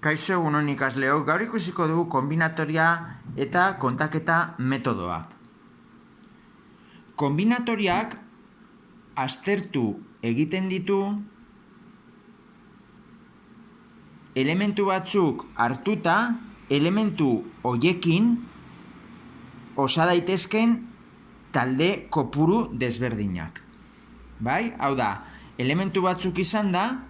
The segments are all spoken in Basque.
Kaixo egunon ikasleok, gaur ikusiko dugu kombinatoria eta kontaketa metodoak. Kombinatoriak aztertu egiten ditu elementu batzuk hartuta, elementu hoiekin osa daitezken talde kopuru desberdinak. Bai? Hau da, elementu batzuk izan da,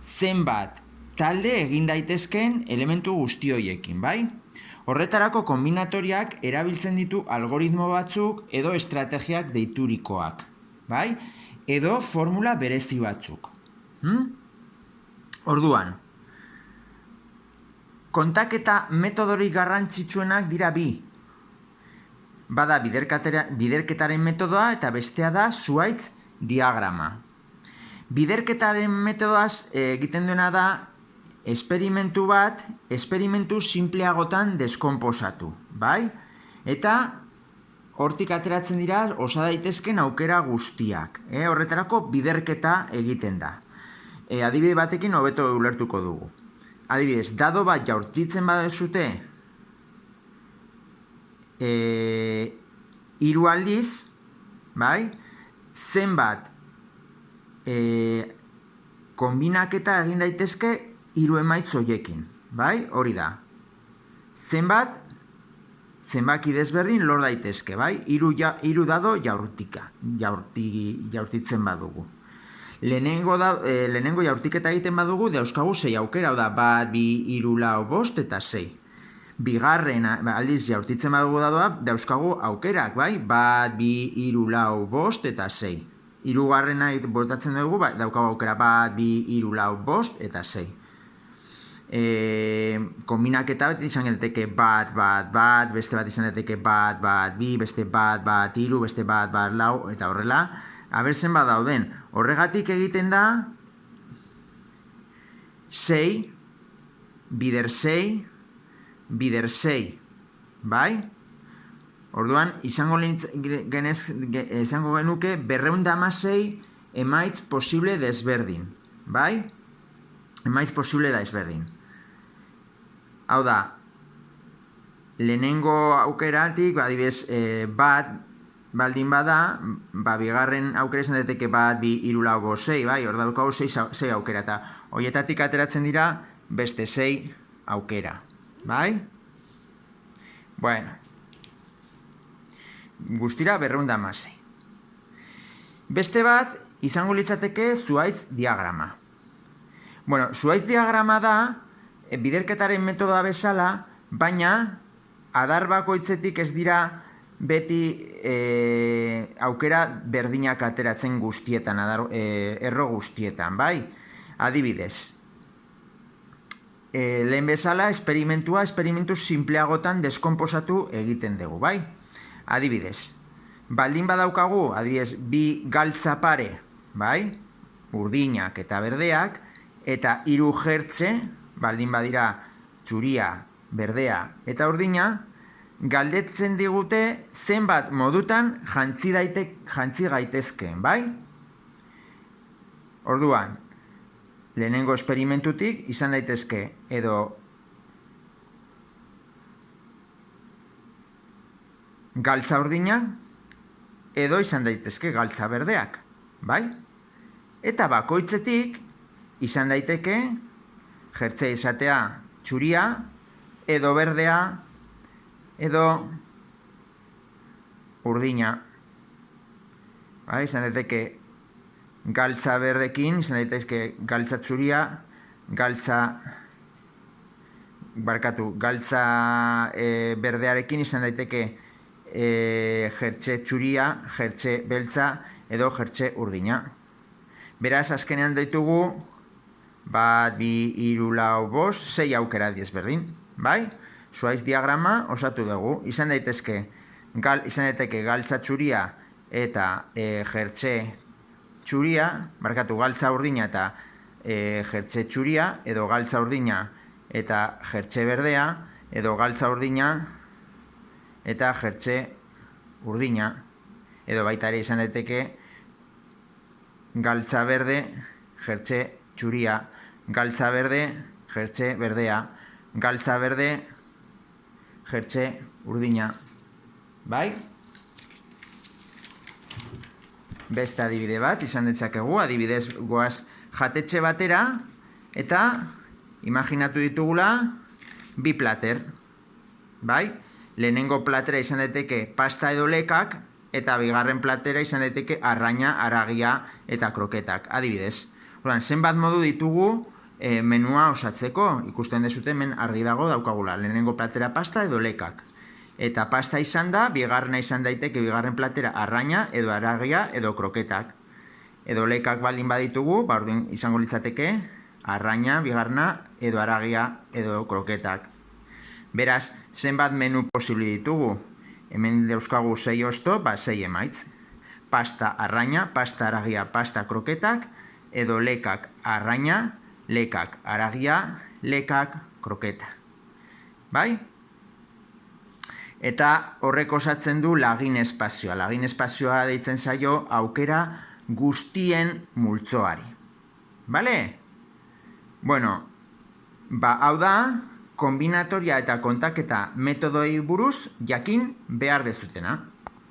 zenbat talde egin daitezken elementu guzti horiekin, bai? Horretarako kombinatoriak erabiltzen ditu algoritmo batzuk edo estrategiak deiturikoak, bai? Edo formula berezi batzuk. Orduan, kontaketa metodorik garrantzitsuenak dira bi. Bada biderketaren metodoa eta bestea da zuhaitz diagrama. Biderketaren metodoaz egiten duena da esperimentu bat, esperimentu simpleagotan deskonposatu, bai? Eta hortik ateratzen dira osa daitezken aukera guztiak. Horretarako biderketa egiten da. Adibide batekin hobeto ulertuko dugu. Adibidez, dado bat jaurtitzen baduzue 3 aldiz, bai? Zenbat kombinaketa egin daitezke 3 emaitz horiekin, bai? Hori da. Zenbaki desberdin lor daitezke, bai? 3 dado jaurtitzen badugu. Lehenengo jaurtiketa egiten badugu, dauzkagu 6 aukera, da 1, 2, 3, 4, 5 eta 6. Bigarren aldiz jaurtitzen badugu dadoa, dauzkagu aukerak, bai? 1, 2, 3, 4, 5 eta 6. Hirugarrena botatzen dugu, daukagu aukera 1, 2, 3, 4, 5 eta 6. Kombinaketa bat izan daiteke 1, 1, 1, beste bat izan daiteke 1, 1, 2, beste 1, 1, 3, beste 1, 1, 4, eta horrela, abertzen badauden. Horregatik egiten da 6, bider 6, bider 6, bai? Orduan, izango genuke 216 emaitz posible desberdin, bai? Emaitz posible desberdin. Hau da, lehenengo aukeratik, adibidez, bat baldin bada, bigarren aukera izan daiteke 1, 2, 3, 4, 5, 6, bai? Hor daukagu 6 aukera, eta horietatik ateratzen dira beste 6 aukera, bai? Bueno, guztira 216. Beste bat, izango litzateke zuhaitz diagrama. Bueno, zuhaitz diagrama da, biderketaren metodoa bezala, baina adar bakoitzetik ez dira beti aukera berdinak ateratzen guztietan, erro guztietan, bai? Adibidez, lehen bezala esperimentu simpleagotan deskonposatu egiten dugu, bai? Adibidez, baldin badaukagu, adibidez, 2 galtza pare, bai? Urdinak eta berdeak, eta 3 jertze, baldin badira txuria, berdea eta urdina, galdetzen digute zenbat modutan jantzi gaitezkeen, bai? Orduan, lehenengo esperimentutik izan daitezke edo galtza urdina edo izan daitezke galtza berdeak, bai? Eta bakoitzetik izan daiteke jertze izatea txuria edo berdea edo urdina. Bai, izan daiteke galtza berdekin, izan daitezke galtza txuria, galtza berdearekin izan daiteke jertze txuria, jertze beltza edo jertze urdina. Beraz, azkenean ditugu 1, 2, 3, 4, 5, 6 aukera desberdin, bai? Zuhaitz diagrama osatu dugu. Izan daiteke galtza txuria eta jertze txuria, galtza urdina eta jertze txuria, edo galtza urdina eta jertze berdea, edo galtza urdina eta jertze urdina, edo baita ere izan daiteke galtza berde, jertze txuria, galtza berde, jertse berdea, galtza berde, jertse urdina. Bai? Beste adibide bat izan ditzakegu, adibidez goaz jatetxe batera, eta imaginatu ditugula bi plater. Bai? Lehenengo platera izan daiteke pasta edo lekak, eta bigarren platera izan daiteke arraina, haragia eta kroketak. Adibidez. Zenbat modu ditugu menua osatzeko. Ikusten dezute hemen argi dago daukagula. Lehenengo platera pasta edo lekak. Eta pasta izan da, bigarrena izan daiteke bigarren platera arraina edo haragia edo kroketak. Edo lekak baldin baditugu, orduan izango litzateke arraina, bigarrena edo haragia edo kroketak. Beraz, zenbat menu posible ditugu? Hemen dauzkagu 6 osto, 6 emaitz. Pasta arraina, pasta haragia, pasta kroketak, edo lekak arraina, lekak haragia, lekak kroketa. Bai? Eta horrek osatzen du lagin espazioa. Lagin espazioa deitzen zaio aukera guztien multzoari. Bale? Bueno, hau da, kombinatoria eta kontaketa metodoi buruz jakin behar dezutena.